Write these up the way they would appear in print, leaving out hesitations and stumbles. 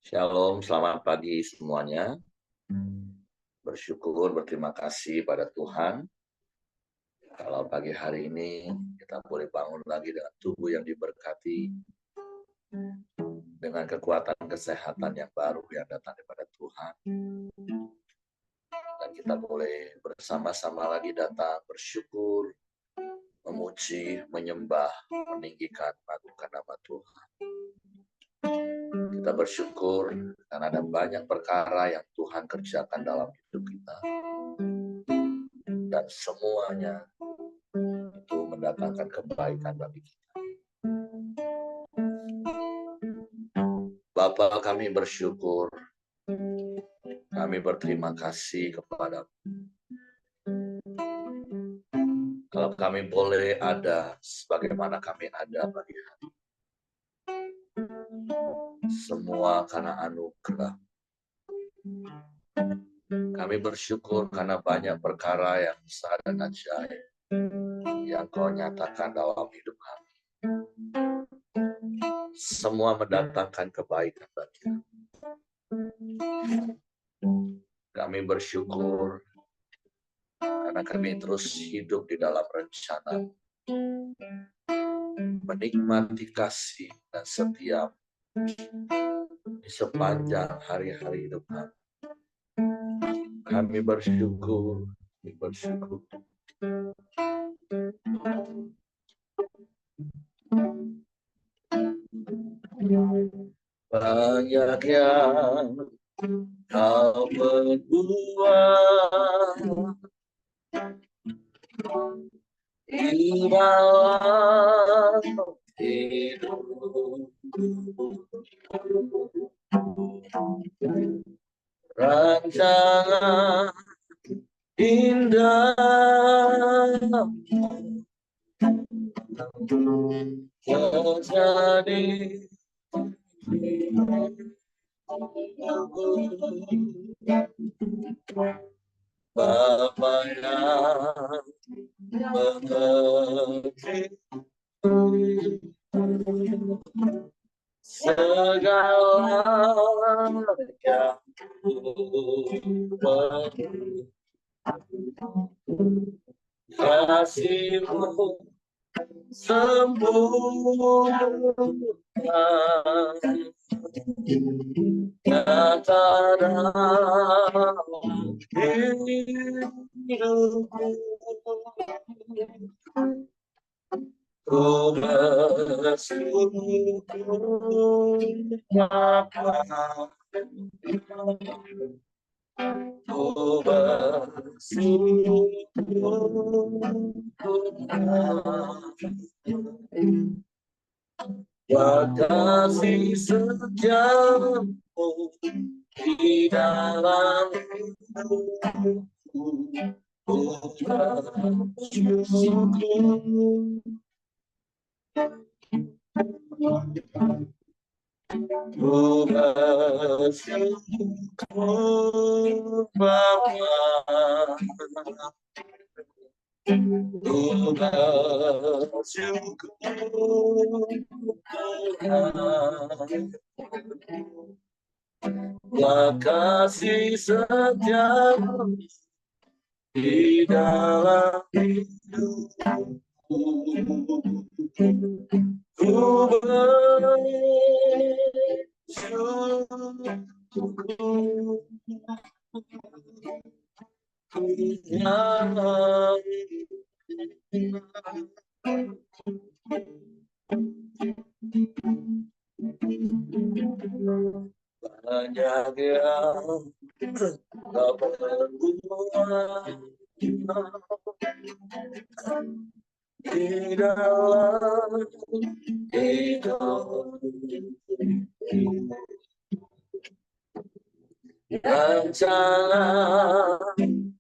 Shalom, selamat pagi semuanya. Bersyukur, berterima kasih pada Tuhan. Kalau pagi hari ini kita boleh bangun lagi dengan tubuh yang diberkati, dengan kekuatan kesehatan yang baru yang datang daripada Tuhan. Dan kita boleh bersama-sama lagi datang bersyukur, memuji, menyembah, meninggikan, mengagungkan nama Tuhan. Kita bersyukur karena ada banyak perkara yang Tuhan kerjakan dalam hidup kita. Dan semuanya itu mendatangkan kebaikan bagi kita. Bapa, kami bersyukur, kami berterima kasih kepada-Mu. Kalau kami boleh ada sebagaimana kami ada pagi hari. Semua karena anugerah. Kami bersyukur karena banyak perkara yang besar dan ajaib yang Kau nyatakan dalam hidup kami. Semua mendatangkan kebaikan bagi kami. Kami bersyukur karena kami terus hidup di dalam rencana, menikmati kasih dan setia di sepanjang hari-hari hidup kami. Kami bersyukur, kami bersyukur. Banyak yang Kau berbuat di dalam hidupku. Rancangan indah terjadi Bapa yang mengerti segala yang perlu. Kasih-Mu sempurna nyata dalam hidupku. Ku bersyukur Bapa, ku bersyukur kasih setiamu di dalam hidupku. Ku bersyukur, ku bersyukur Bapa, ku bersyukur kasih setiamu di dalam hidupku. Ku bersyukur banyak yang Kau berbuat di dalam hidup. Rancangan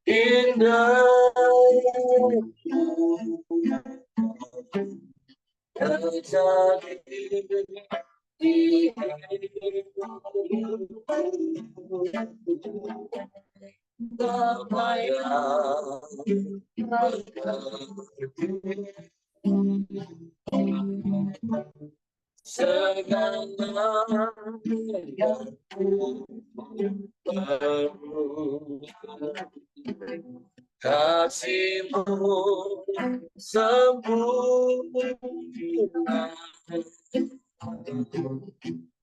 indah terjadi di hidupku. Bapa yang mengerti segala yang perlu. Kasih-Mu sempurna,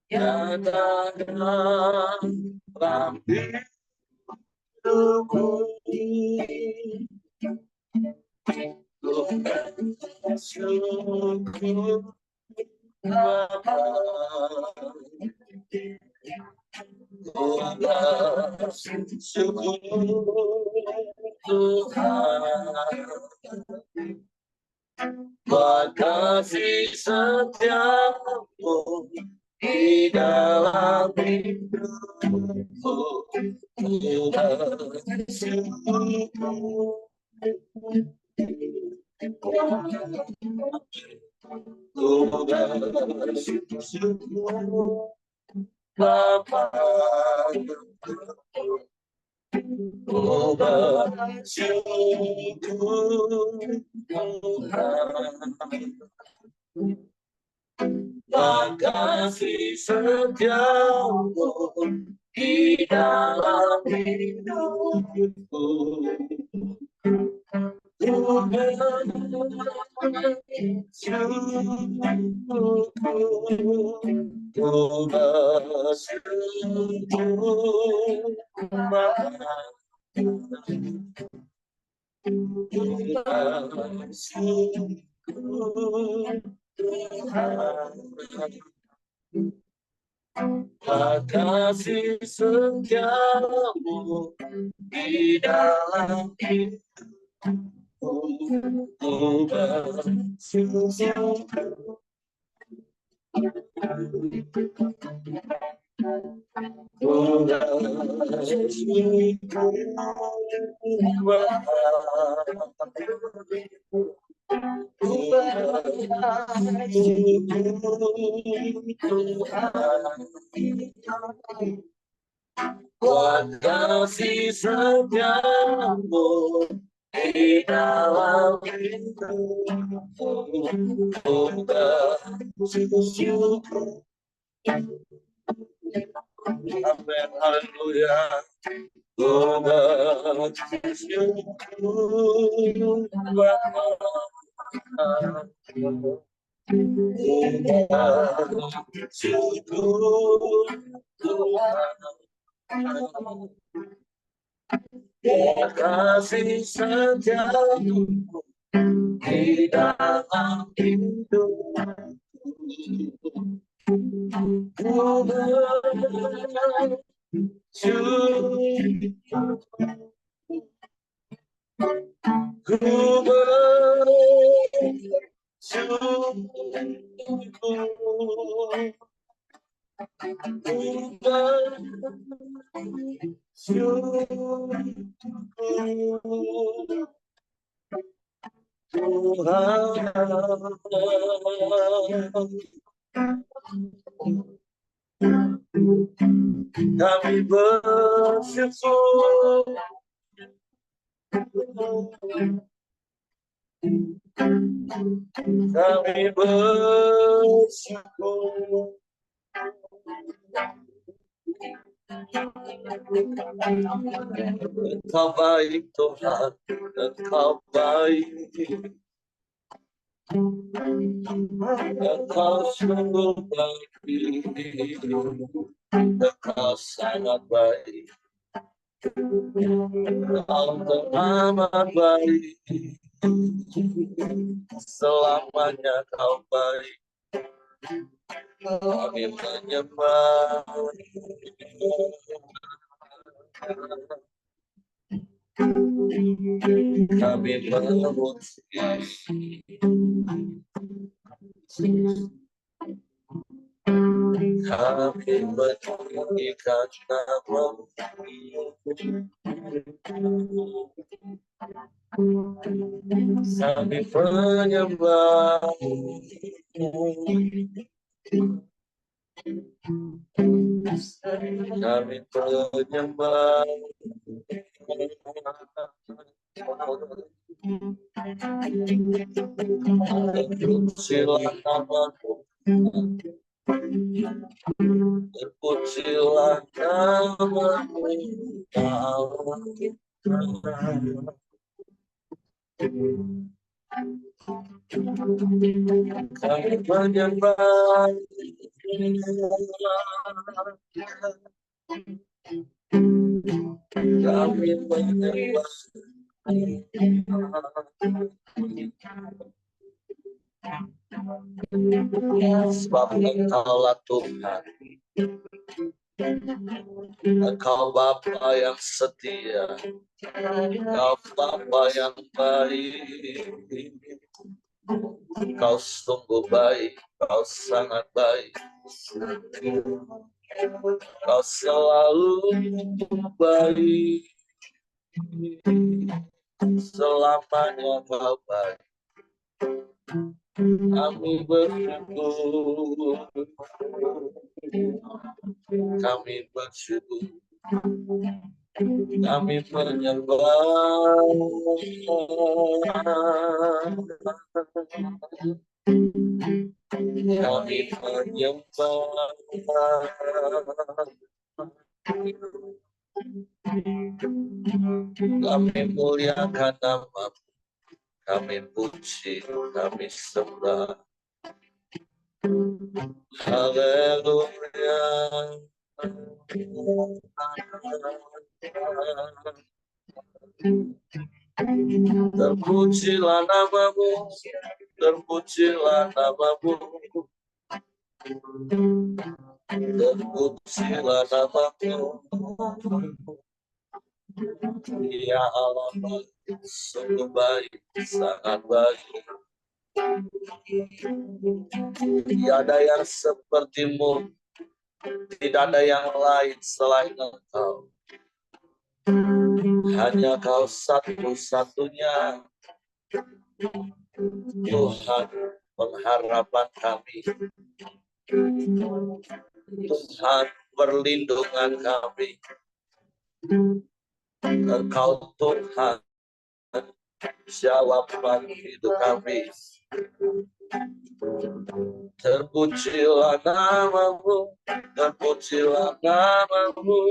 nyatakan dalam hidupku. Syukur Bapa, syukur Tuhan, makasih setiamu di dalam hidupku. Syukur Bapa, syukur Tuhan, makasih setiamu di dalam hidupku. Makasih setiamu di dalam hidupku. Kasih setiamu di dalam hidupku. Syukur. Amin, haleluya. Syukur Bapa, syukur Tuhan, kasih setiamu di dalam hidupku. Kami bersyukur, kami bersyukur. Engkau baik Tuhan, Engkau baik, Engkau sungguh baik, Engkau sangat baik, Engkau teramat baik, selamanya Kau baik. Kami menyembah, kami memuji, kami menyanyikan nama-Mu. Kami menyembah, kami menyembah, terpujilah nama-Mu. Terpujilah nama-Mu ya Allah. Kami menyembah, kami menyembah, sebab Engkaulah Tuhan. Engkau Bapa yang setia, Engkau Bapa yang baik, Engkau sungguh baik, Engkau sangat baik, Engkau selalu baik, selamanya Kau baik. Kami bersyukur, kami bersyukur, kami menyembah, kami menyembah, kami muliakan nama-Mu, kami puji, kami sembah. Haleluya. Terpujilah nama-Mu, terpujilah nama-Mu, terpujilah nama-Mu. Ya Allah, sungguh baik, sangat baik. Tiada yang seperti-Mu, tidak ada yang lain selain Engkau. Hanya Kau satu-satunya Tuhan, pengharapan kami. Tuhan, perlindungan kami. Engkau Tuhan, jawaban hidup kami. Terpujilah nama-Mu, terpujilah nama-Mu.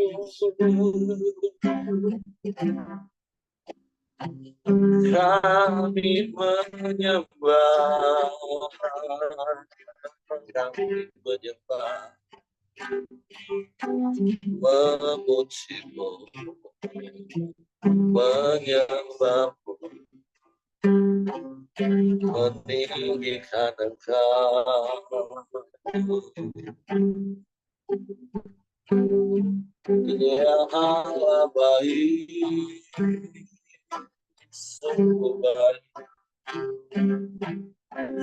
Kami menyembah, kami menyembah, memuji-Mu, menyembah-Mu, meninggikan Engkau. Ya Allah baik, sungguh baik,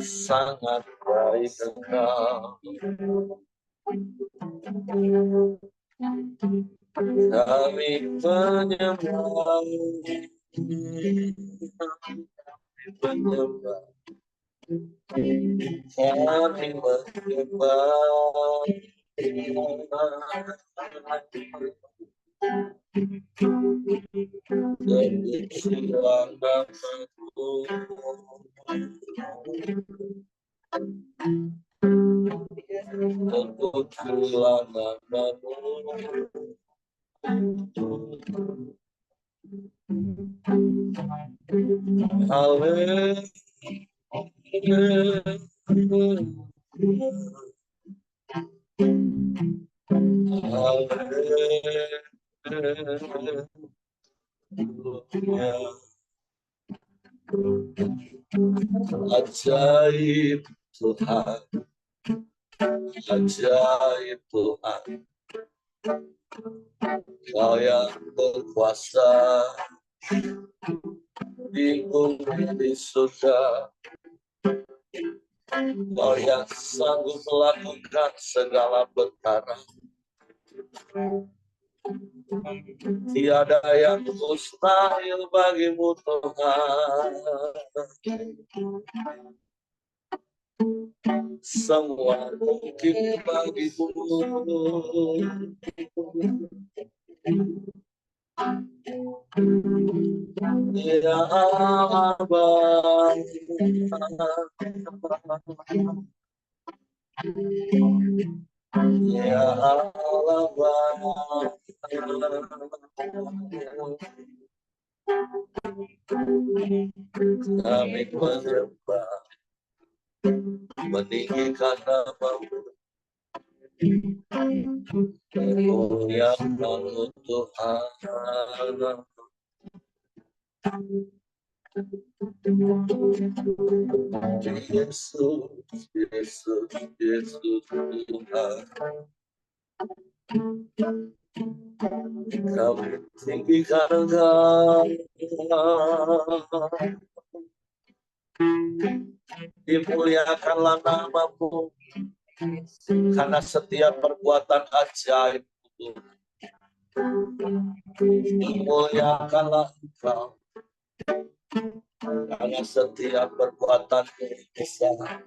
sangat baik Engkau. Kami menyembah, menyembah, kami menyembah. Terpujilah nama-Mu, terpujilah nama-Mu. Ajaib Tuhan, ajaib Tuhan, Kau yang berkuasa di bumi di surga, Kau yang sanggup melakukan segala perkara. Tiada yang mustahil bagi-Mu Tuhan. Semua mungkin bagi-Mu. Ya Allah, Ya Allah Bapa, kami menyembah, meninggikan nama-Mu, memuliakan Tuhan. Yesus, Yesus, Yesus Tuhan. Kami tinggikan Engkau, dimuliakanlah nama-Mu, karena setiap perbuatan ajaib itu, dimuliakanlah Engkau, karena setiap perbuatan besar.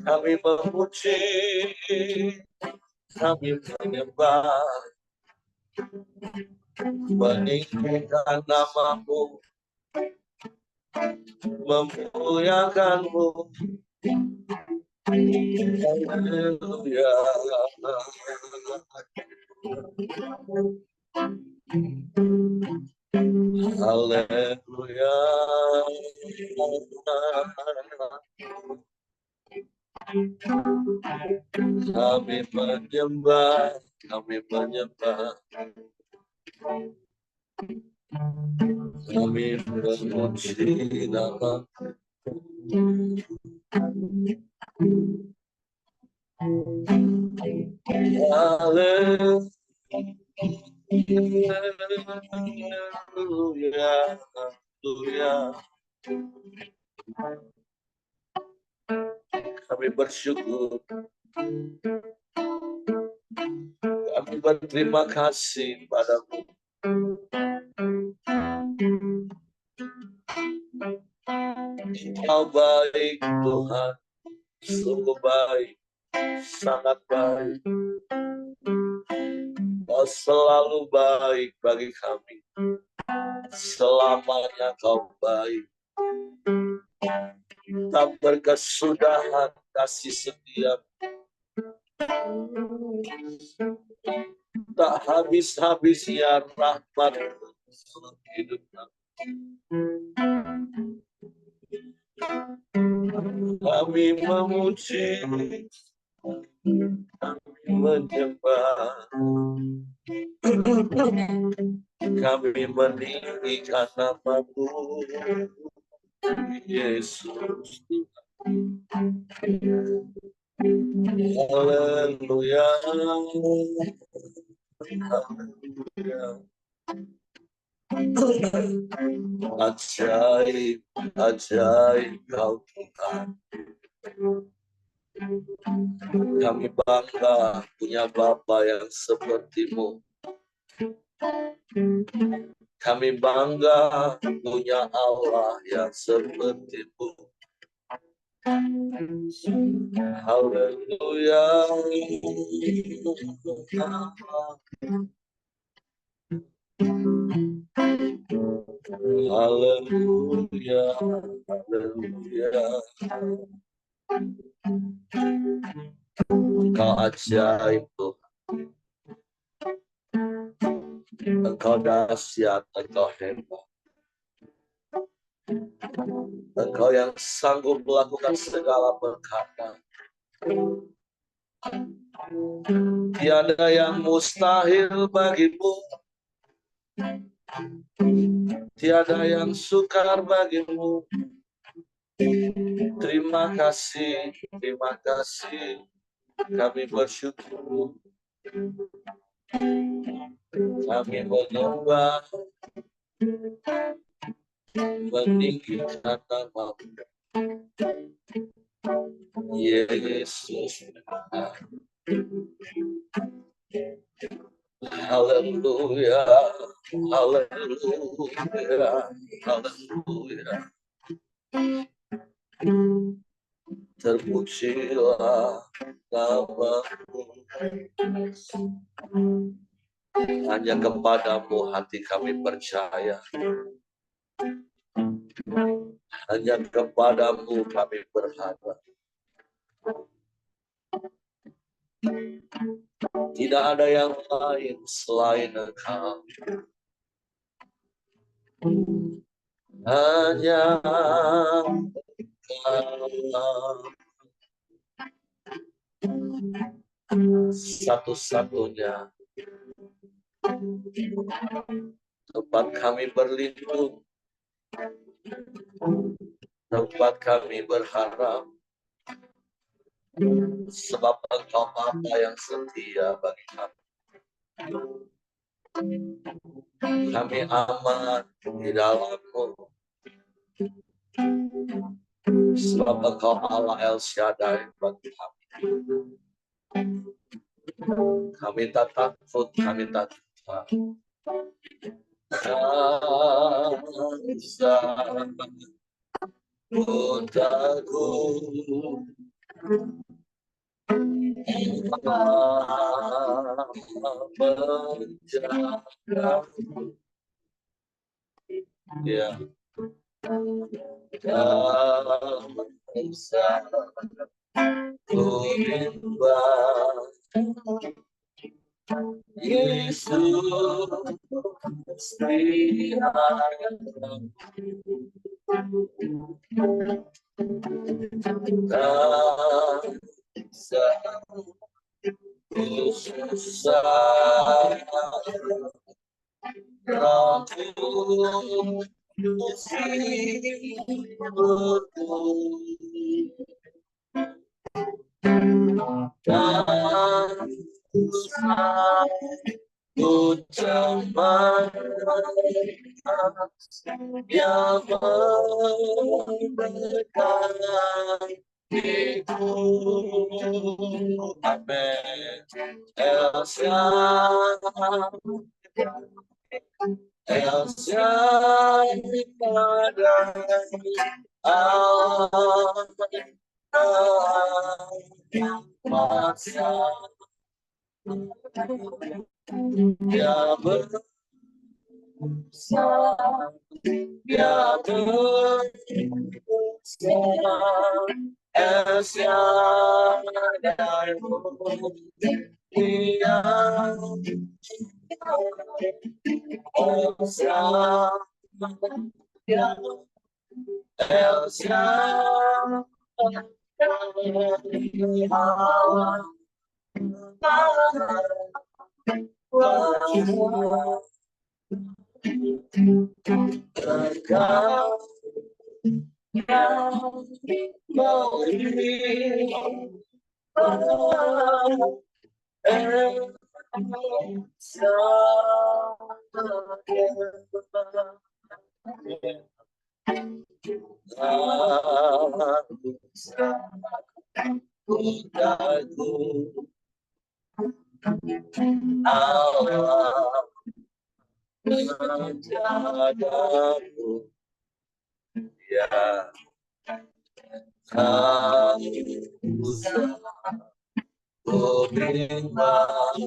Kami memuji, kami menyembah, meninggikan nama-Mu, memuliakan-Mu. Haleluya. Haleluya. Kami menyembah, kami menyembah, kami memuji nama. Haleluya. Haleluya. Kami bersyukur, kami berterima kasih padamu. Kau baik Tuhan, sungguh baik, sangat baik. Kau selalu baik bagi kami, selamanya Kau baik. Tak berkesudahan kasih setia, tak habis-habisnya rahmat dalam hidup kami. Kami memuji, kami menyembah, kami meninggikan nama-Mu, Yesus. Haleluya. Haleluya. Ajaib, ajaib Kau Tuhan. Kami bangga punya Bapa yang seperti-Mu. Kami bangga punya Allah yang seperti-Mu. Haleluya. Haleluya. Haleluya. Engkau ajaib Tuhan. Engkau dahsyat, Engkau hebat. Engkau yang sanggup melakukan segala perkara. Tiada yang mustahil bagi-Mu. Tiada yang sukar bagi-Mu. Terima kasih, terima kasih. Kami bersyukur. Kami menyembah, meninggikan nama-Mu, Yesus. Haleluya, haleluya, haleluya. Terpujilah nama-Mu. Hanya kepada-Mu hati kami percaya. Hanya kepada-Mu kami berharap. Tidak ada yang lain selain Engkau. Hanya satu-satunya tempat kami berlindung, tempat kami berharap, sebab Engkau Bapa yang setia bagi kami. Kami aman di dalam-Mu, sebab Engkau Allah El Shaddai bagi kami. Kami tak takut, kami tak takut. Untukku menjaga, ya, bisa ku bimbang. Yesus setia, tak bisa ku susah, aku ku cuma yang mendekatiku. Amin. El Shaddai, El Shaddai, yang kuasa, yang besar, yang besar, El Shaddai, Dia El Shaddai, El Allah menjagamu, ya, usah ku bimbang.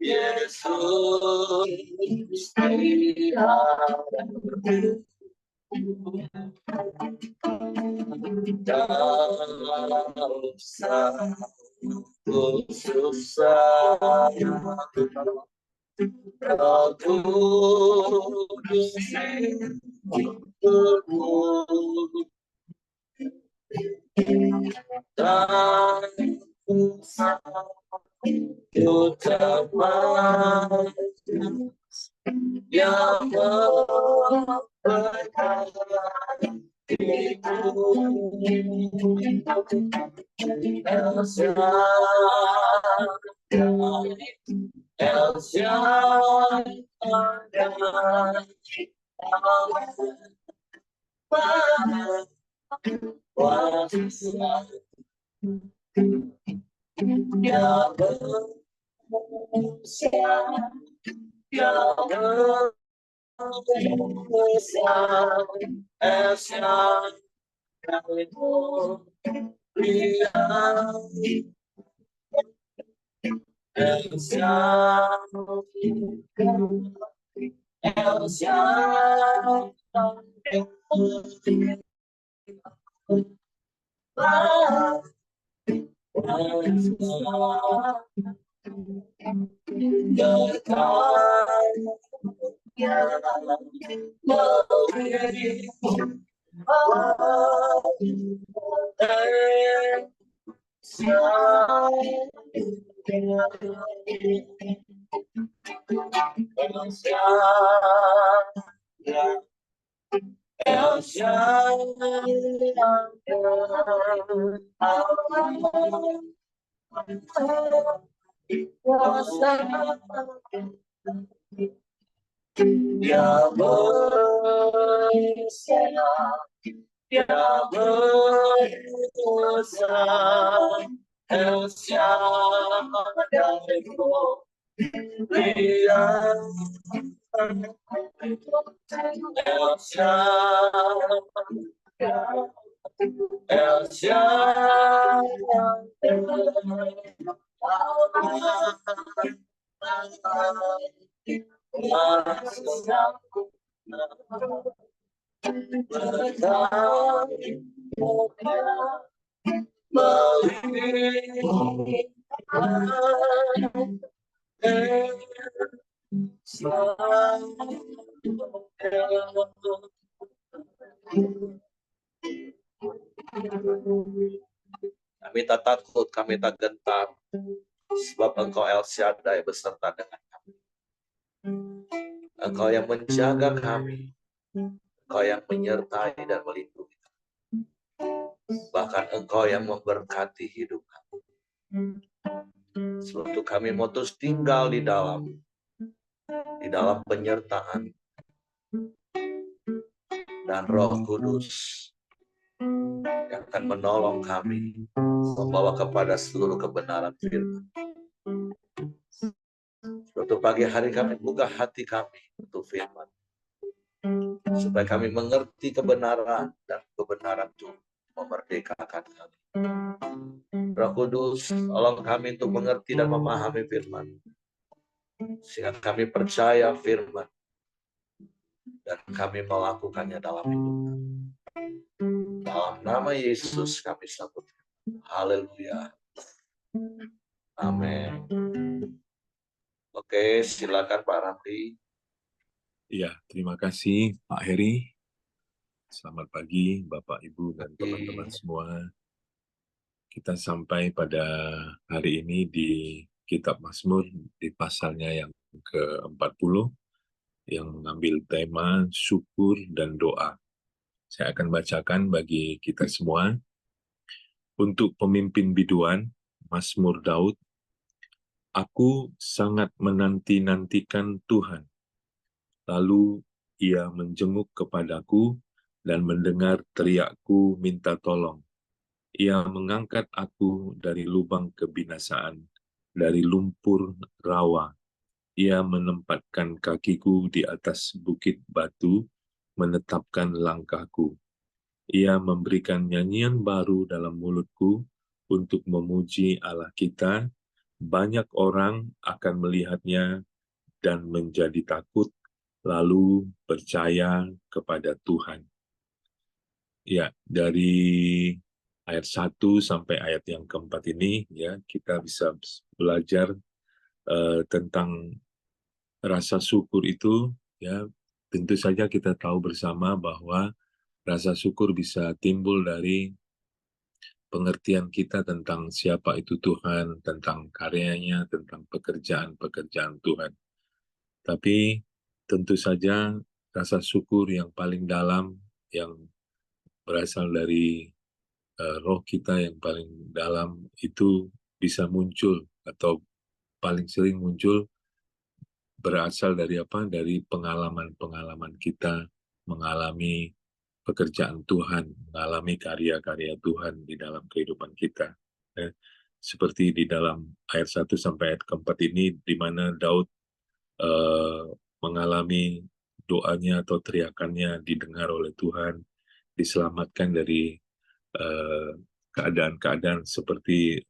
Yesus setia, tak usah ku susah, aku hidupku tak usah ku teman yang memberkatiku. El Shaddai, El Shaddai, kuasa yang besar, yang besar, El Shaddai, Dia El Shaddai, El Shaddai, Kami tak takut, kami tak gentar, sebab Engkau El Shaddai beserta dengan kami. Engkau yang menjaga kami, Engkau yang menyertai dan melindungi kami. Bahkan Engkau yang memberkati hidup kami. Sebab itu kami mau terus tinggal di dalam penyertaan dan Roh Kudus yang akan menolong kami, membawa kepada seluruh kebenaran firman. Suatu pagi hari kami buka hati kami untuk firman, supaya kami mengerti kebenaran, dan kebenaran itu memerdekakan kami. Roh Kudus, tolong kami untuk mengerti dan memahami firman, sehingga kami percaya firman dan kami melakukannya dalam hidup kami. Dalam nama Yesus kami sambut. Haleluya. Amin. Oke, silakan Pak Ramli. Ya, terima kasih Pak Heri. Selamat pagi Bapak, Ibu, dan teman-teman semua. Kita sampai pada hari ini di Kitab Mazmur di pasalnya yang ke-40 yang mengambil tema syukur dan doa. Saya akan bacakan bagi kita semua. Untuk pemimpin biduan, Mazmur Daud, aku sangat menanti-nantikan Tuhan. Lalu ia menjenguk kepadaku dan mendengar teriakku minta tolong. Ia mengangkat aku dari lubang kebinasaan, dari lumpur rawa. Ia menempatkan kakiku di atas bukit batu, menetapkan langkahku. Ia memberikan nyanyian baru dalam mulutku untuk memuji Allah kita. Banyak orang akan melihatnya dan menjadi takut, lalu percaya kepada Tuhan. Ya, dari ayat 1 sampai ayat yang keempat ini, ya, kita bisa belajar tentang rasa syukur itu. Ya, tentu saja kita tahu bersama bahwa rasa syukur bisa timbul dari pengertian kita tentang siapa itu Tuhan, tentang karyanya, tentang pekerjaan-pekerjaan Tuhan. Tapi tentu saja rasa syukur yang paling dalam, yang berasal dari roh kita yang paling dalam, itu bisa muncul atau paling sering muncul berasal dari apa? Dari pengalaman-pengalaman kita mengalami pekerjaan Tuhan, mengalami karya-karya Tuhan di dalam kehidupan kita. Ya. Seperti di dalam ayat 1 sampai ayat keempat ini, di mana Daud mengalami doanya atau teriakannya didengar oleh Tuhan, diselamatkan dari keadaan-keadaan seperti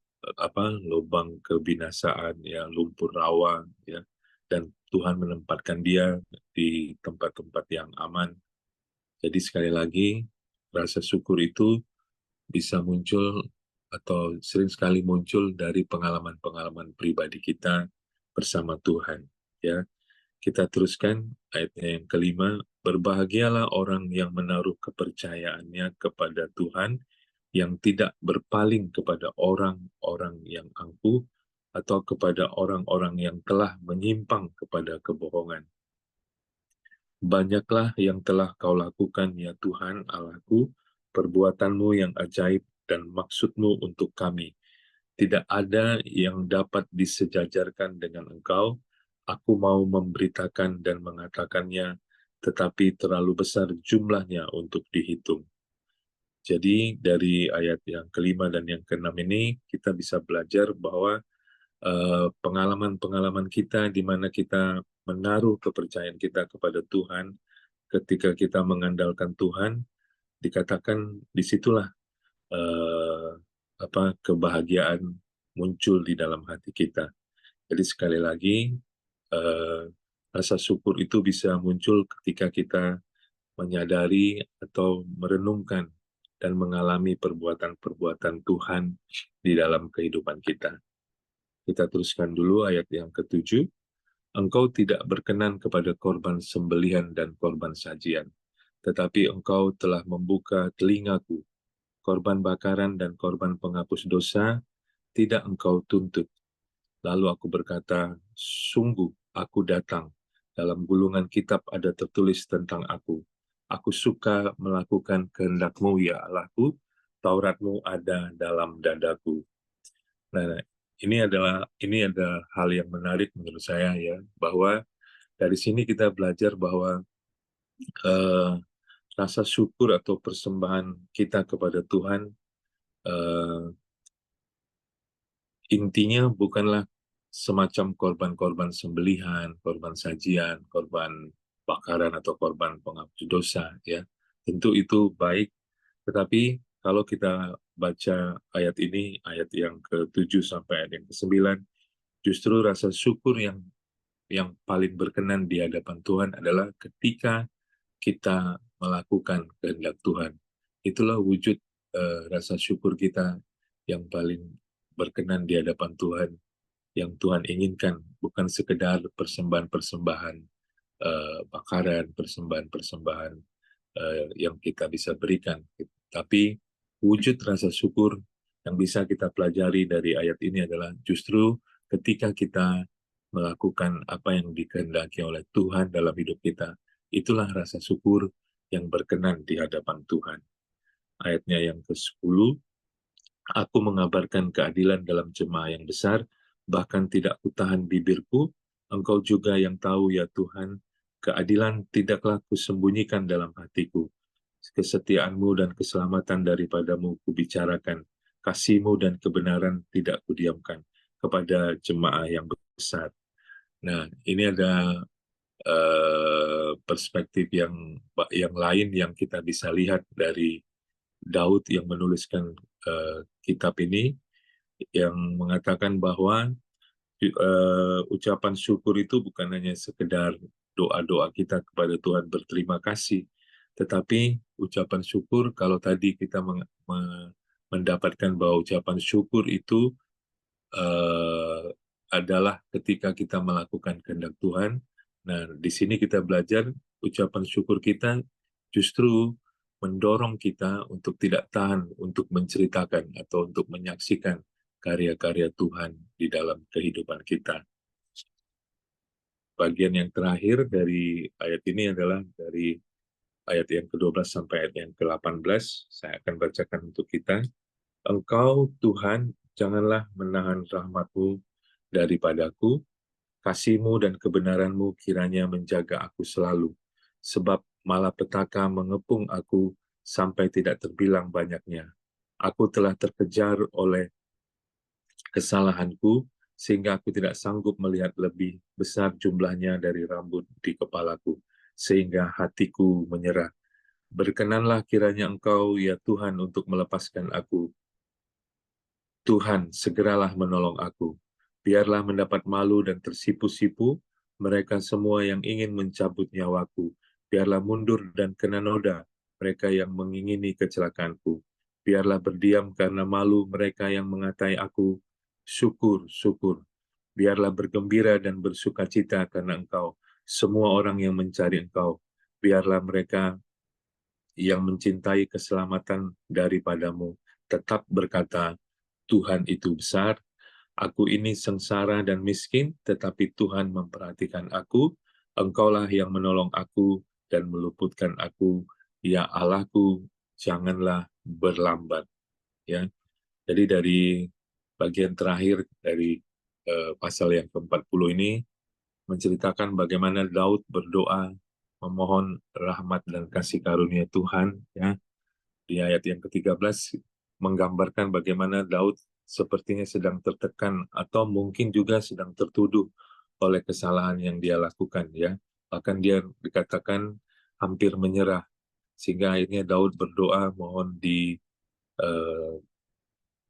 lubang kebinasaan, ya, lumpur rawa, ya, dan Tuhan menempatkan dia di tempat-tempat yang aman. Jadi sekali lagi, rasa syukur itu bisa muncul atau sering sekali muncul dari pengalaman-pengalaman pribadi kita bersama Tuhan. Ya, kita teruskan ayatnya yang kelima. Berbahagialah orang yang menaruh kepercayaannya kepada Tuhan, yang tidak berpaling kepada orang-orang yang angkuh atau kepada orang-orang yang telah menyimpang kepada kebohongan. Banyaklah yang telah kau lakukan, ya Tuhan Allahku, perbuatanmu yang ajaib dan maksudmu untuk kami. Tidak ada yang dapat disejajarkan dengan Engkau. Aku mau memberitakan dan mengatakannya, tetapi terlalu besar jumlahnya untuk dihitung. Jadi dari ayat yang kelima dan yang keenam ini kita bisa belajar bahwa pengalaman-pengalaman kita di mana kita menaruh kepercayaan kita kepada Tuhan, ketika kita mengandalkan Tuhan, dikatakan disitulah eh, kebahagiaan muncul di dalam hati kita. Jadi sekali lagi, eh, rasa syukur itu bisa muncul ketika kita menyadari atau merenungkan dan mengalami perbuatan-perbuatan Tuhan di dalam kehidupan kita. Kita teruskan dulu ayat yang ketujuh. Engkau tidak berkenan kepada korban sembelihan dan korban sajian, tetapi engkau telah membuka telingaku. Korban bakaran dan korban penghapus dosa tidak engkau tuntut. Lalu aku berkata, sungguh aku datang. Dalam gulungan kitab ada tertulis tentang aku. Aku suka melakukan kehendak-Mu, ya Allahku. Taurat-Mu ada dalam dadaku. Nah, ini ada hal yang menarik menurut saya ya, bahwa dari sini kita belajar bahwa eh, rasa syukur atau persembahan kita kepada Tuhan eh, intinya bukanlah semacam korban-korban sembelihan, korban sajian, korban bakaran atau korban penghapus dosa ya. Tentu itu baik, tetapi kalau kita baca ayat ini, ayat yang ke-7 sampai ayat yang ke-9, justru rasa syukur yang paling berkenan di hadapan Tuhan adalah ketika kita melakukan kehendak Tuhan. Itulah wujud rasa syukur kita yang paling berkenan di hadapan Tuhan, yang Tuhan inginkan, bukan sekedar persembahan-persembahan bakaran, persembahan-persembahan yang kita bisa berikan. Tapi wujud rasa syukur yang bisa kita pelajari dari ayat ini adalah justru ketika kita melakukan apa yang dikehendaki oleh Tuhan dalam hidup kita, itulah rasa syukur yang berkenan di hadapan Tuhan. Ayatnya yang ke-10, aku mengabarkan keadilan dalam jemaah yang besar, bahkan tidak kutahan bibirku, engkau juga yang tahu ya Tuhan, keadilan tidaklah kusembunyikan dalam hatiku. Kesetiaanmu dan keselamatan daripadamu kubicarakan, kasihmu dan kebenaran tidak kudiamkan kepada jemaah yang besar. Nah, ini ada perspektif yang lain yang kita bisa lihat dari Daud yang menuliskan kitab ini, yang mengatakan bahwa ucapan syukur itu bukan hanya sekedar doa-doa kita kepada Tuhan berterima kasih, tetapi ucapan syukur, kalau tadi kita mendapatkan bahwa ucapan syukur itu adalah ketika kita melakukan kehendak Tuhan. Nah, di sini kita belajar ucapan syukur kita justru mendorong kita untuk tidak tahan untuk menceritakan atau untuk menyaksikan karya-karya Tuhan di dalam kehidupan kita. Bagian yang terakhir dari ayat ini adalah dari ayat yang ke-12 sampai ayat yang ke-18. Saya akan bacakan untuk kita. Engkau, Tuhan, janganlah menahan rahmat-Mu daripadaku, kasih-Mu dan kebenaran-Mu kiranya menjaga aku selalu, sebab malapetaka mengepung aku sampai tidak terbilang banyaknya. Aku telah terkejar oleh kesalahanku, sehingga aku tidak sanggup melihat lebih besar jumlahnya dari rambut di kepalaku, sehingga hatiku menyerah. Berkenanlah kiranya Engkau, ya Tuhan, untuk melepaskan aku. Tuhan, segeralah menolong aku. Biarlah mendapat malu dan tersipu-sipu mereka semua yang ingin mencabut nyawaku. Biarlah mundur dan kena noda mereka yang mengingini kecelakaanku. Biarlah berdiam karena malu mereka yang mengatai aku, syukur, syukur. Biarlah bergembira dan bersukacita karena engkau, semua orang yang mencari engkau. Biarlah mereka yang mencintai keselamatan daripadamu tetap berkata, Tuhan itu besar, aku ini sengsara dan miskin, tetapi Tuhan memperhatikan aku, engkaulah yang menolong aku dan meluputkan aku, ya Allahku, janganlah berlambat. Ya, jadi dari bagian terakhir dari pasal yang ke-40 ini menceritakan bagaimana Daud berdoa memohon rahmat dan kasih karunia Tuhan. Ya, di ayat yang ke-13 menggambarkan bagaimana Daud sepertinya sedang tertekan atau mungkin juga sedang tertuduh oleh kesalahan yang dia lakukan. Ya, bahkan dia dikatakan hampir menyerah, sehingga akhirnya Daud berdoa mohon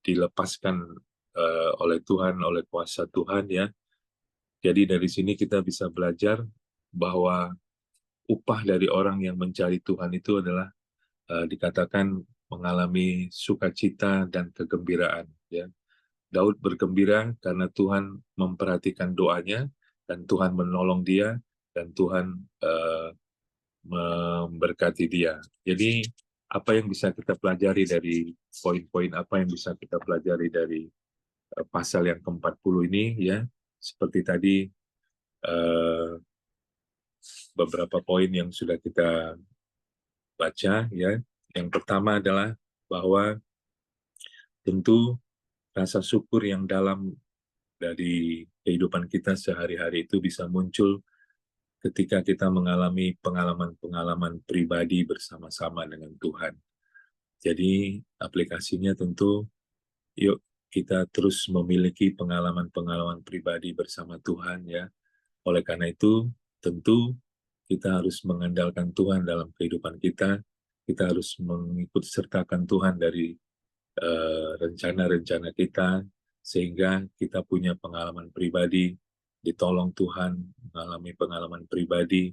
dilepaskan oleh Tuhan, oleh kuasa Tuhan. Ya, jadi dari sini kita bisa belajar bahwa upah dari orang yang mencari Tuhan itu adalah dikatakan mengalami sukacita dan kegembiraan. Ya, Daud bergembira karena Tuhan memperhatikan doanya dan Tuhan menolong dia dan Tuhan memberkati dia. Jadi apa yang bisa kita pelajari dari poin-poin apa yang bisa kita pelajari dari pasal yang ke-40 ini, ya, seperti tadi eh, beberapa poin yang sudah kita baca. Ya, yang pertama adalah bahwa tentu rasa syukur yang dalam dari kehidupan kita sehari-hari itu bisa muncul ketika kita mengalami pengalaman-pengalaman pribadi bersama-sama dengan Tuhan. Jadi aplikasinya tentu, yuk kita terus memiliki pengalaman-pengalaman pribadi bersama Tuhan. Ya, oleh karena itu tentu kita harus mengandalkan Tuhan dalam kehidupan kita. Kita harus mengikut sertakan Tuhan dari rencana-rencana kita, sehingga kita punya pengalaman pribadi, ditolong Tuhan, mengalami pengalaman pribadi,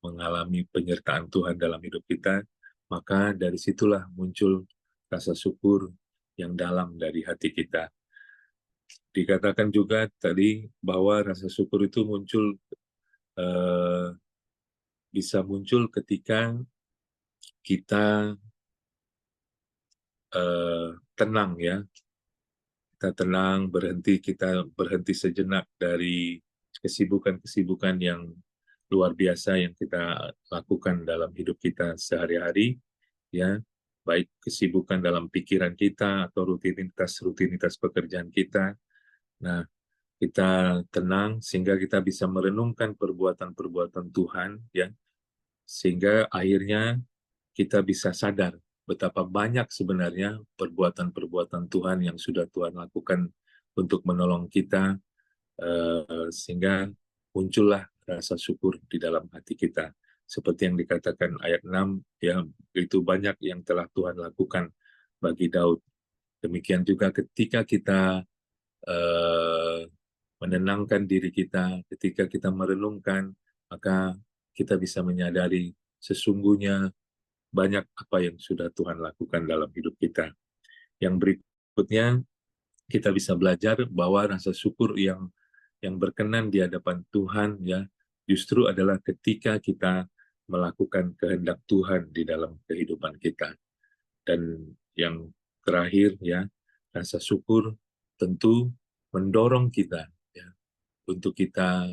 mengalami penyertaan Tuhan dalam hidup kita, maka dari situlah muncul rasa syukur yang dalam dari hati kita. Dikatakan juga tadi bahwa rasa syukur itu eh, bisa muncul ketika kita tenang. Ya, kita tenang, kita berhenti sejenak dari kesibukan-kesibukan yang luar biasa yang kita lakukan dalam hidup kita sehari-hari. Ya, baik kesibukan dalam pikiran kita atau rutinitas pekerjaan kita. Nah, kita tenang sehingga kita bisa merenungkan perbuatan-perbuatan Tuhan. Ya, sehingga akhirnya kita bisa sadar betapa banyak sebenarnya perbuatan-perbuatan Tuhan yang sudah Tuhan lakukan untuk menolong kita, sehingga muncullah rasa syukur di dalam hati kita. Seperti yang dikatakan ayat 6, ya, begitu banyak yang telah Tuhan lakukan bagi Daud. Demikian juga ketika kita menenangkan diri kita, ketika kita merenungkan, maka kita bisa menyadari sesungguhnya banyak apa yang sudah Tuhan lakukan dalam hidup kita. Yang berikutnya, kita bisa belajar bahwa rasa syukur yang berkenan di hadapan Tuhan, ya, justru adalah ketika kita melakukan kehendak Tuhan di dalam kehidupan kita. Dan yang terakhir, ya, rasa syukur tentu mendorong kita, ya, untuk kita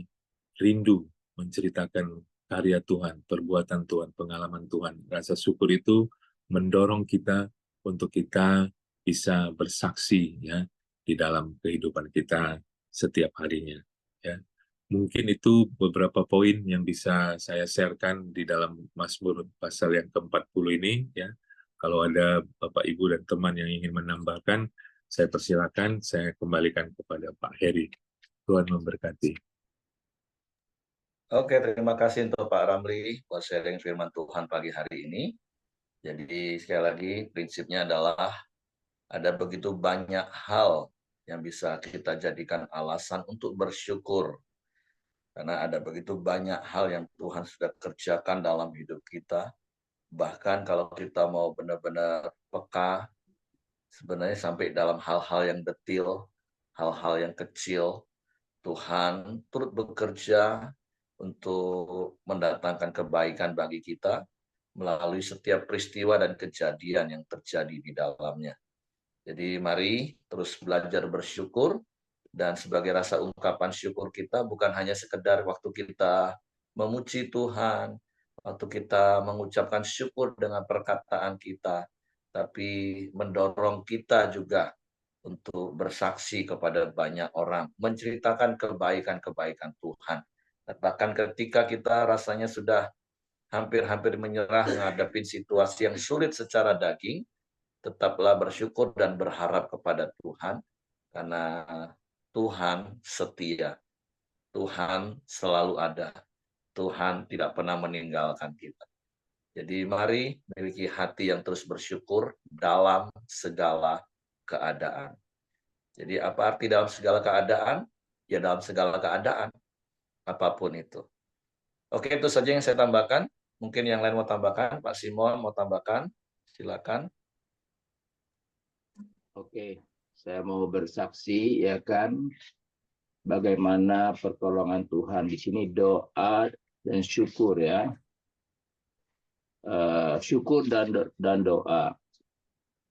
rindu menceritakan karya Tuhan, perbuatan Tuhan, pengalaman Tuhan. Rasa syukur itu mendorong kita untuk kita bisa bersaksi, ya, di dalam kehidupan kita setiap harinya. Ya, mungkin itu beberapa poin yang bisa saya sharekan di dalam Mazmur pasal yang ke-40 ini. Ya, kalau ada Bapak, Ibu, dan teman yang ingin menambahkan, saya persilakan, saya kembalikan kepada Pak Heri. Tuhan memberkati. Oke, terima kasih untuk Pak Ramli buat sharing firman Tuhan pagi hari ini. Jadi sekali lagi prinsipnya adalah ada begitu banyak hal yang bisa kita jadikan alasan untuk bersyukur. Karena ada begitu banyak hal yang Tuhan sudah kerjakan dalam hidup kita. Bahkan kalau kita mau benar-benar peka, sebenarnya sampai dalam hal-hal yang detil, hal-hal yang kecil, Tuhan turut bekerja untuk mendatangkan kebaikan bagi kita melalui setiap peristiwa dan kejadian yang terjadi di dalamnya. Jadi mari terus belajar bersyukur, dan sebagai rasa ungkapan syukur kita bukan hanya sekedar waktu kita memuji Tuhan, waktu kita mengucapkan syukur dengan perkataan kita, tapi mendorong kita juga untuk bersaksi kepada banyak orang, menceritakan kebaikan-kebaikan Tuhan. Dan bahkan ketika kita rasanya sudah hampir-hampir menyerah menghadapi situasi yang sulit secara daging, tetaplah bersyukur dan berharap kepada Tuhan, karena Tuhan setia, Tuhan selalu ada, Tuhan tidak pernah meninggalkan kita. Jadi mari miliki hati yang terus bersyukur dalam segala keadaan. Jadi apa arti dalam segala keadaan? Ya dalam segala keadaan, apapun itu. Oke, itu saja yang saya tambahkan. Mungkin yang lain mau tambahkan, Pak Simon mau tambahkan, silakan. Oke, saya mau bersaksi ya kan bagaimana pertolongan Tuhan di sini, doa dan syukur ya. Syukur dan doa.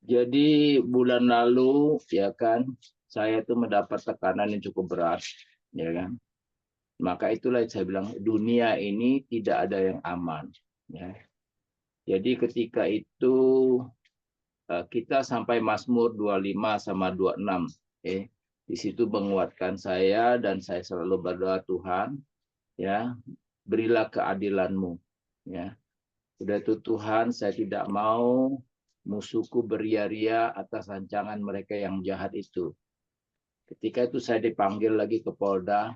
Jadi bulan lalu ya kan saya tuh mendapat tekanan yang cukup berat ya kan. Maka itulah saya bilang dunia ini tidak ada yang aman ya. Jadi ketika itu kita sampai Mazmur 25 sama 26 di situ menguatkan saya dan saya selalu berdoa, Tuhan ya berilah keadilanmu ya. Sudah itu Tuhan, saya tidak mau musuhku beria-ria atas rancangan mereka yang jahat itu. Ketika itu saya dipanggil lagi ke Polda,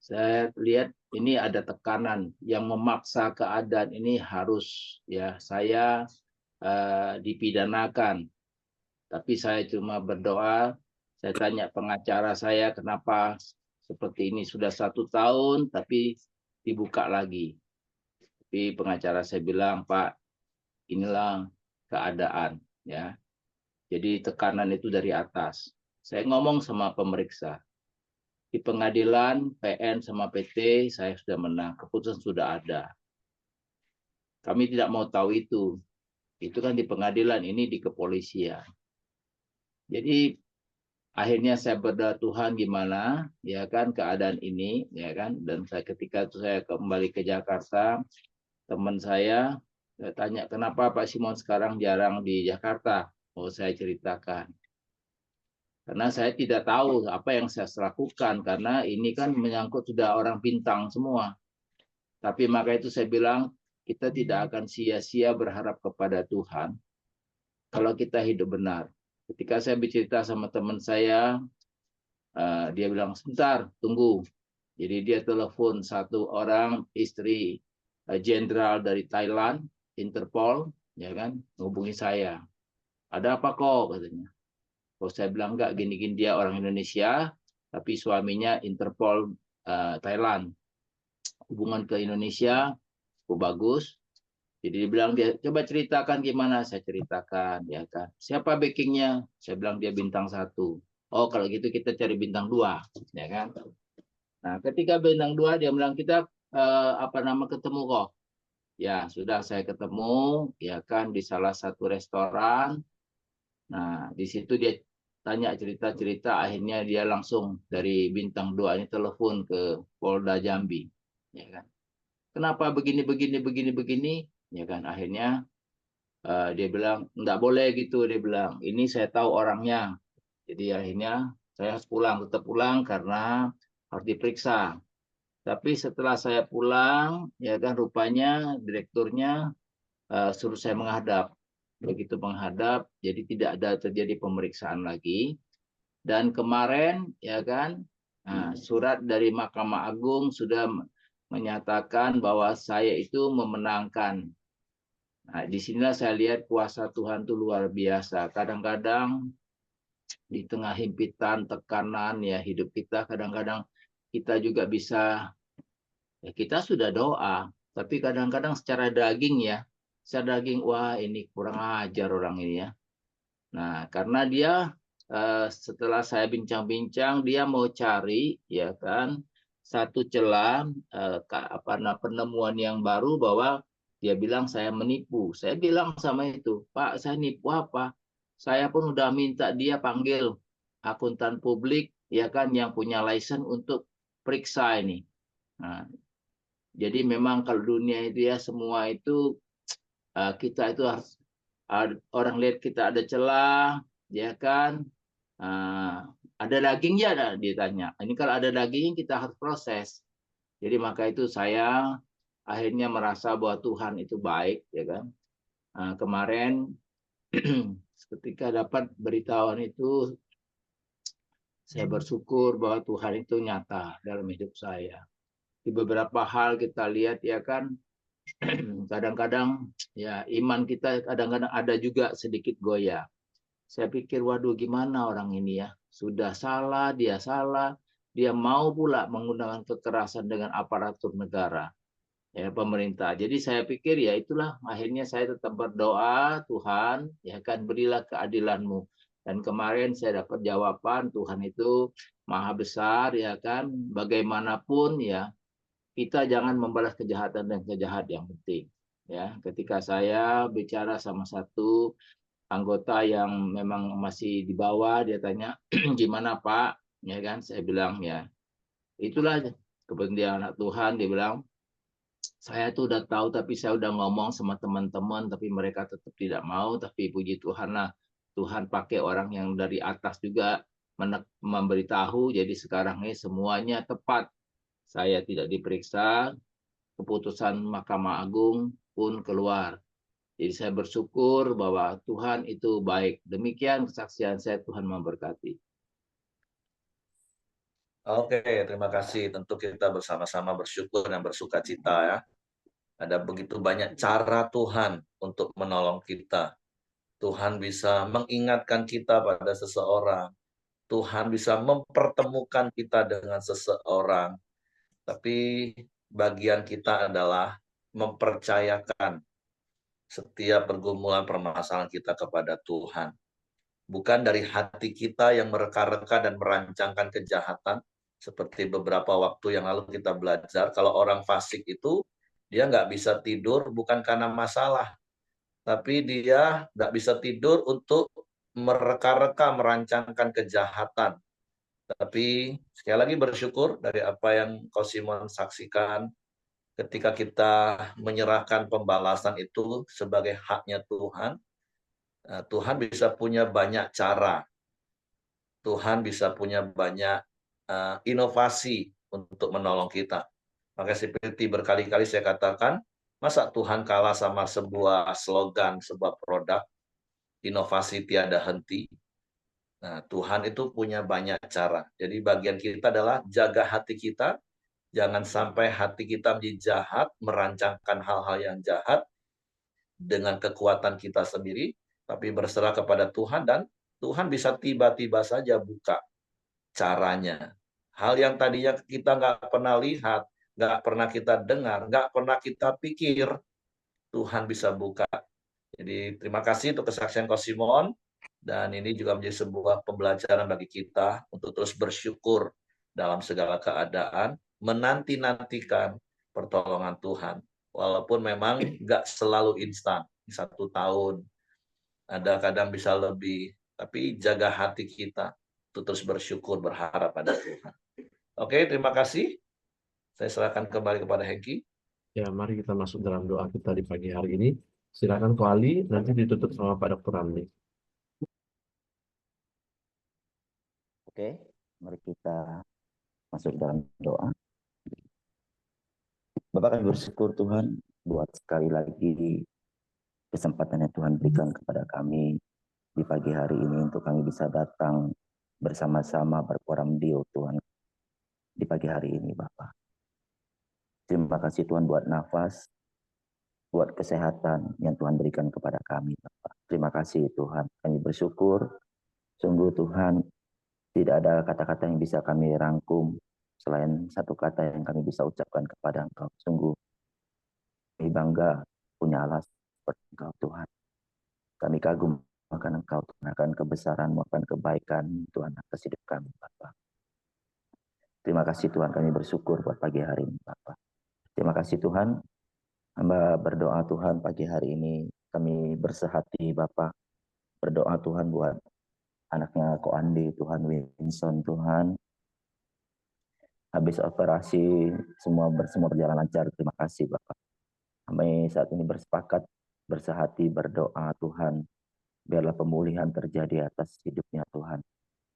saya lihat ini ada tekanan yang memaksa keadaan ini harus ya saya dipidanakan. Tapi saya cuma berdoa, saya tanya pengacara saya kenapa seperti ini sudah 1 tahun tapi dibuka lagi. Tapi pengacara saya bilang, Pak, inilah keadaan ya. Jadi tekanan itu dari atas. Saya ngomong sama pemeriksa. Di pengadilan PN sama PT saya sudah menang, keputusan sudah ada. Kami tidak mau tahu itu. Itu kan di pengadilan, ini di kepolisian. Jadi akhirnya saya berdoa, Tuhan gimana ya kan keadaan ini ya kan, dan ketika itu saya kembali ke Jakarta, teman saya tanya kenapa Pak Simon sekarang jarang di Jakarta. Oh, saya ceritakan karena saya tidak tahu apa yang saya lakukan karena ini kan menyangkut sudah orang bintang semua. Tapi maka itu saya bilang kita tidak akan sia-sia berharap kepada Tuhan kalau kita hidup benar. Ketika saya bercerita sama teman saya, dia bilang sebentar tunggu. Jadi dia telepon satu orang istri jenderal dari Thailand, Interpol, ya kan, menghubungi saya. Ada apa kok katanya. Kalau saya bilang enggak, gini-gini dia orang Indonesia, tapi suaminya Interpol Thailand. Hubungan ke Indonesia cukup bagus. Jadi dia bilang dia coba ceritakan gimana, saya ceritakan ya kan. Siapa backingnya? Saya bilang dia bintang 1. Oh kalau gitu kita cari bintang 2, ya kan. Nah ketika bintang 2 dia bilang kita ketemu kok. Ya sudah saya ketemu ya kan di salah satu restoran. Nah di situ dia tanya cerita-cerita, akhirnya dia langsung dari bintang 2 ini telepon ke Polda Jambi, ya kan. Kenapa begini, ya kan. Akhirnya dia bilang nggak boleh gitu, dia bilang ini saya tahu orangnya. Jadi akhirnya saya harus pulang, tetap pulang karena harus diperiksa. Tapi setelah saya pulang, ya kan rupanya direkturnya suruh saya menghadap. Begitu menghadap, jadi tidak ada terjadi pemeriksaan lagi. Dan kemarin, ya kan, surat dari Mahkamah Agung sudah menyatakan bahwa saya itu memenangkan. Nah, disinilah saya lihat kuasa Tuhan itu luar biasa. Kadang-kadang di tengah himpitan, tekanan ya hidup kita, kadang-kadang kita juga bisa, ya kita sudah doa, Tapi kadang-kadang secara daging ya, secara daging, wah ini kurang ajar orang ini ya. Nah, karena dia setelah saya bincang-bincang, dia mau cari ya kan satu celah penemuan yang baru bahwa dia bilang saya menipu. Saya bilang sama itu, Pak, saya nipu apa? Saya pun udah minta dia panggil akuntan publik ya kan yang punya license untuk periksa ini. Nah, jadi memang kalau dunia itu ya semua itu kita itu harus orang lihat kita ada celah, ya kan? Ada dagingnya, ada ditanya. Ini kalau ada daging kita harus proses. Jadi maka itu saya akhirnya merasa bahwa Tuhan itu baik, ya kan? Kemarin ketika dapat beritahuan itu, saya bersyukur bahwa Tuhan itu nyata dalam hidup saya. Di beberapa hal kita lihat ya kan, kadang-kadang ya iman kita kadang-kadang ada juga sedikit goyah. Saya pikir, waduh gimana orang ini ya, sudah salah, dia mau pula menggunakan kekerasan dengan aparatur negara, ya pemerintah. Jadi saya pikir ya itulah, akhirnya saya tetap berdoa, Tuhan, ya kan berilah keadilan-Mu. Dan kemarin saya dapat jawaban, Tuhan itu maha besar, ya kan, bagaimanapun ya, kita jangan membalas kejahatan dan kejahat yang penting. Ya, ketika saya bicara sama satu anggota yang memang masih di bawah, dia tanya gimana Pak, ya kan? Saya bilang ya itulah kepentingan anak Tuhan. Dia bilang saya tuh udah tahu tapi saya udah ngomong sama teman-teman tapi mereka tetap tidak mau. Tapi puji Tuhan lah, Tuhan pakai orang yang dari atas juga memberitahu. Jadi sekarang ini semuanya tepat. Saya tidak diperiksa, keputusan Mahkamah Agung pun keluar. Jadi saya bersyukur bahwa Tuhan itu baik. Demikian kesaksian saya, Tuhan memberkati. Oke, terima kasih. Tentu kita bersama-sama bersyukur dan bersuka cita ya. Ada begitu banyak cara Tuhan untuk menolong kita. Tuhan bisa mengingatkan kita pada seseorang. Tuhan bisa mempertemukan kita dengan seseorang. Tapi bagian kita adalah mempercayakan setiap pergumulan permasalahan kita kepada Tuhan. Bukan dari hati kita yang mereka-reka dan merancangkan kejahatan, seperti beberapa waktu yang lalu kita belajar, kalau orang fasik itu, dia nggak bisa tidur bukan karena masalah, tapi dia nggak bisa tidur untuk mereka-reka, merancangkan kejahatan. Tapi sekali lagi bersyukur dari apa yang Kau Simon saksikan, ketika kita menyerahkan pembalasan itu sebagai haknya Tuhan, Tuhan bisa punya banyak cara. Tuhan bisa punya banyak inovasi untuk menolong kita. Maka seperti berkali-kali saya katakan, masa Tuhan kalah sama sebuah slogan, sebuah produk, inovasi tiada henti. Nah, Tuhan itu punya banyak cara. Jadi bagian kita adalah jaga hati kita, jangan sampai hati kita menjadi jahat, merancangkan hal-hal yang jahat dengan kekuatan kita sendiri, tapi berserah kepada Tuhan dan Tuhan bisa tiba-tiba saja buka caranya. Hal yang tadinya kita nggak pernah lihat, nggak pernah kita dengar, nggak pernah kita pikir, Tuhan bisa buka. Jadi terima kasih untuk kesaksian Kau Simon, dan ini juga menjadi sebuah pembelajaran bagi kita untuk terus bersyukur dalam segala keadaan, menanti-nantikan pertolongan Tuhan. Walaupun memang nggak selalu instan, 1 tahun, ada kadang bisa lebih, tapi jaga hati kita untuk terus bersyukur, berharap pada Tuhan. Oke, terima kasih. Saya serahkan kembali kepada Hengki. Ya, mari kita masuk dalam doa kita di pagi hari ini. Silakan Ko Ali, nanti ditutup sama Pak Dr. Ramli. Oke, mari kita masuk dalam doa. Bapak kami bersyukur Tuhan buat sekali lagi kesempatan yang Tuhan berikan kepada kami di pagi hari ini untuk kami bisa datang bersama-sama berkoram Dio Tuhan di pagi hari ini Bapak. Terima kasih Tuhan buat nafas, buat kesehatan yang Tuhan berikan kepada kami Bapak. Terima kasih Tuhan, kami bersyukur. Sungguh Tuhan, tidak ada kata-kata yang bisa kami rangkum selain satu kata yang kami bisa ucapkan kepada Engkau. Sungguh bangga punya Allah seperti Engkau Tuhan. Kami kagum akan Engkau Tuhan, akan kebesaran-Mu, akan kebaikan Tuhan atas hidup kami Bapa. Terima kasih Tuhan, kami bersyukur buat pagi hari ini Bapa. Terima kasih Tuhan, hamba berdoa Tuhan pagi hari ini kami bersehati Bapa. Berdoa Tuhan buat anaknya Ko Andi Tuhan, Winson Tuhan. Habis operasi semua berjalan lancar. Terima kasih Bapak. Kami saat ini bersepakat bersehati berdoa Tuhan. Biarlah pemulihan terjadi atas hidupnya Tuhan.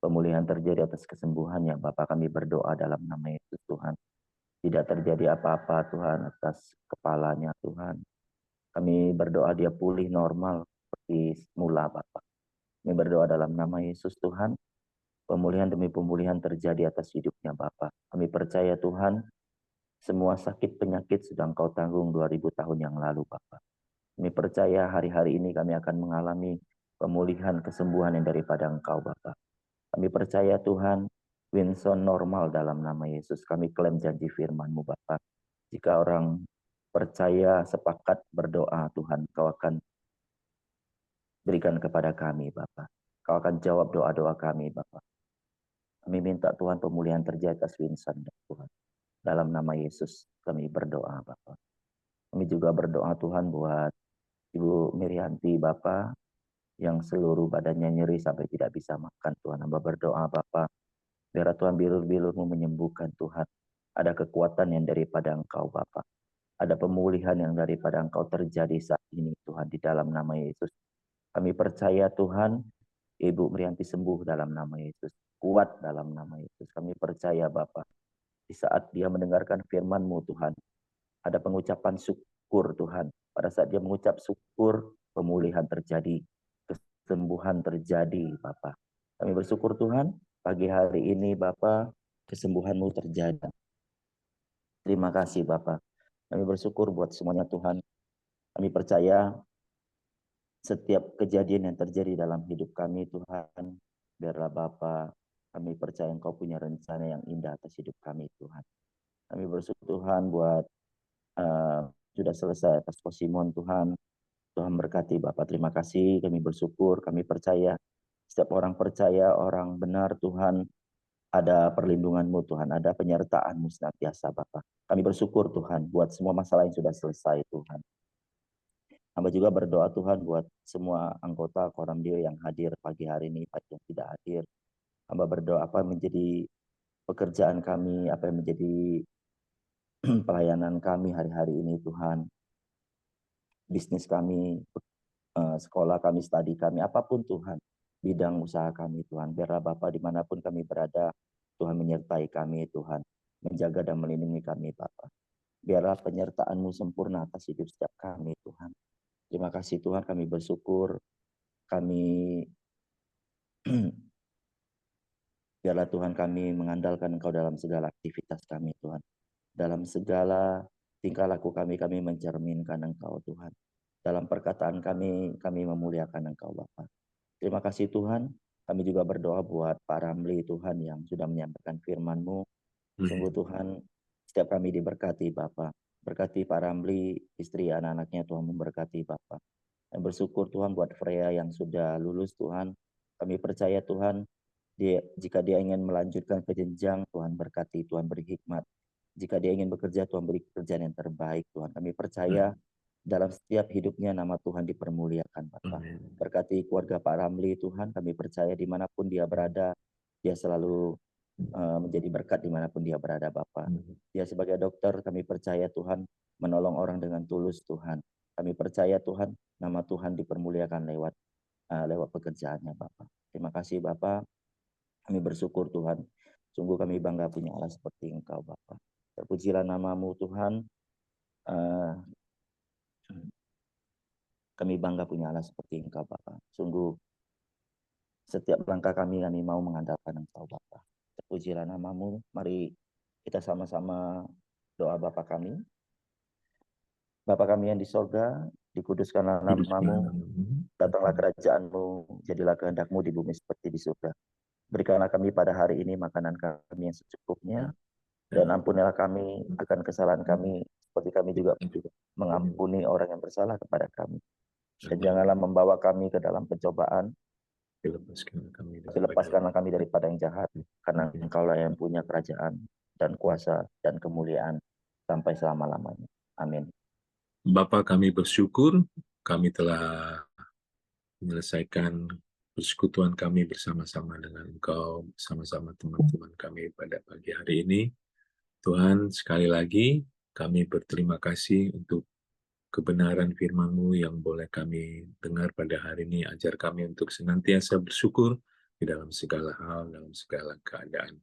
Pemulihan terjadi atas kesembuhannya Bapak. Kami berdoa dalam nama Yesus Tuhan. Tidak terjadi apa-apa Tuhan atas kepalanya Tuhan. Kami berdoa dia pulih normal seperti semula Bapak. Kami berdoa dalam nama Yesus Tuhan. Pemulihan demi pemulihan terjadi atas hidupnya Bapak. Kami percaya Tuhan, semua sakit penyakit sudah Engkau tanggung 2000 tahun yang lalu Bapak. Kami percaya hari-hari ini kami akan mengalami pemulihan kesembuhan yang daripada Engkau Bapak. Kami percaya Tuhan, Winson normal dalam nama Yesus. Kami klaim janji firman-Mu Bapak. Jika orang percaya sepakat berdoa Tuhan, Kau akan berikan kepada kami Bapak. Kau akan jawab doa-doa kami Bapak. Kami minta Tuhan pemulihan terjadi atas Winson Tuhan. Dalam nama Yesus kami berdoa Bapak. Kami juga berdoa Tuhan buat Ibu Mirianti Bapak yang seluruh badannya nyeri sampai tidak bisa makan Tuhan. Hamba berdoa Bapak, biar Tuhan bilur-bilur-Mu menyembuhkan Tuhan. Ada kekuatan yang daripada Engkau Bapak. Ada pemulihan yang daripada Engkau terjadi saat ini Tuhan di dalam nama Yesus. Kami percaya Tuhan, Ibu Mirianti sembuh dalam nama Yesus. Kuat dalam nama Yesus. Kami percaya Bapak. Di saat dia mendengarkan firman-Mu Tuhan, ada pengucapan syukur Tuhan. Pada saat dia mengucap syukur, pemulihan terjadi, kesembuhan terjadi Bapak. Kami bersyukur Tuhan, pagi hari ini Bapak, kesembuhan-Mu terjadi. Terima kasih Bapak. Kami bersyukur buat semuanya Tuhan. Kami percaya setiap kejadian yang terjadi dalam hidup kami Tuhan, biarlah Bapak, kami percaya Engkau punya rencana yang indah atas hidup kami Tuhan. Kami bersyukur Tuhan buat sudah selesai atas Simon Tuhan. Tuhan berkati Bapak, terima kasih. Kami bersyukur, kami percaya. Setiap orang percaya, orang benar Tuhan, ada perlindungan-Mu Tuhan, ada penyertaan-Mu senantiasa Bapak. Kami bersyukur Tuhan buat semua masalah yang sudah selesai Tuhan. Hamba juga berdoa Tuhan buat semua anggota Koramdio yang hadir pagi hari ini, baik yang tidak hadir. Hamba berdoa apa menjadi pekerjaan kami, apa yang menjadi pelayanan kami hari-hari ini Tuhan. Bisnis kami, sekolah kami, studi kami, apapun Tuhan. Bidang usaha kami Tuhan. Biarlah Bapak dimanapun kami berada, Tuhan menyertai kami Tuhan. Menjaga dan melindungi kami Bapak. Biarlah penyertaan-Mu sempurna atas hidup setiap kami Tuhan. Terima kasih Tuhan, kami bersyukur. Kami biarlah Tuhan kami mengandalkan Engkau dalam segala aktivitas kami Tuhan. Dalam segala tingkah laku kami mencerminkan Engkau Tuhan. Dalam perkataan kami memuliakan Engkau Bapa. Terima kasih Tuhan. Kami juga berdoa buat Pak Ramli Tuhan yang sudah menyampaikan firman-Mu. Sungguh Tuhan, setiap kami diberkati Bapa. Berkati Pak Ramli, istri anak-anaknya Tuhan memberkati Bapa. Dan bersyukur Tuhan buat Freya yang sudah lulus Tuhan. Kami percaya Tuhan, jika dia ingin melanjutkan ke jenjang, Tuhan berkati, Tuhan beri hikmat. Jika dia ingin bekerja, Tuhan beri pekerjaan yang terbaik Tuhan. Kami percaya dalam setiap hidupnya nama Tuhan dipermuliakan Bapak. Berkati keluarga Pak Ramli Tuhan, kami percaya dimanapun dia berada, dia selalu menjadi berkat dimanapun dia berada Bapak. Dia sebagai dokter, kami percaya Tuhan menolong orang dengan tulus Tuhan. Kami percaya Tuhan, nama Tuhan dipermuliakan lewat pekerjaannya Bapak. Terima kasih Bapak. Kami bersyukur Tuhan. Sungguh kami bangga punya Allah seperti Engkau Bapak. Terpujilah nama-Mu Tuhan. Kami bangga punya Allah seperti Engkau Bapak. Sungguh setiap langkah kami mau mengandalkan Engkau Bapak. Terpujilah nama-Mu. Mari kita sama-sama doa Bapa kami. Bapa kami yang di sorga, dikuduskanlah nama-Mu. Datanglah kerajaan-Mu, jadilah kehendak-Mu di bumi seperti di surga. Berikanlah kami pada hari ini makanan kami yang secukupnya, dan ampunilah kami akan kesalahan kami, seperti kami juga mengampuni orang yang bersalah kepada kami. Dan janganlah membawa kami ke dalam pencobaan, Lepaskan kami tapi lepaskanlah kami daripada yang jahat, karena Engkaulah yang punya kerajaan dan kuasa dan kemuliaan sampai selama-lamanya. Amin. Bapa, kami bersyukur kami telah menyelesaikan persekutuan kami bersama-sama dengan Engkau, bersama-sama teman-teman kami pada pagi hari ini. Tuhan, sekali lagi kami berterima kasih untuk kebenaran firman-Mu yang boleh kami dengar pada hari ini. Ajar kami untuk senantiasa bersyukur di dalam segala hal, dalam segala keadaan.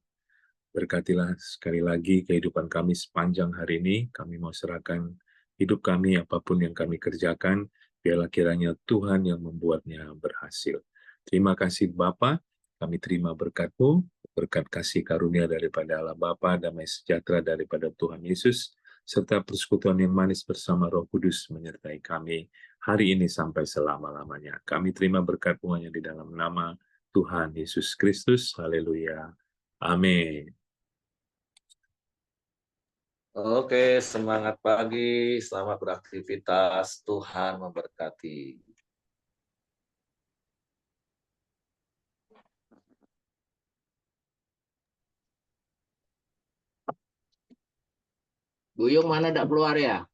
Berkatilah sekali lagi kehidupan kami sepanjang hari ini. Kami mau serahkan hidup kami, apapun yang kami kerjakan, biarlah kiranya Tuhan yang membuatnya berhasil. Terima kasih Bapa, kami terima berkat-Mu, berkat kasih karunia daripada Allah Bapa, damai sejahtera daripada Tuhan Yesus, serta persekutuan yang manis bersama Roh Kudus menyertai kami hari ini sampai selama-lamanya. Kami terima berkat-Mu hanya di dalam nama Tuhan Yesus Kristus. Haleluya. Amin. Oke, semangat pagi, selamat beraktivitas, Tuhan memberkati. Buyung mana dak keluar ya?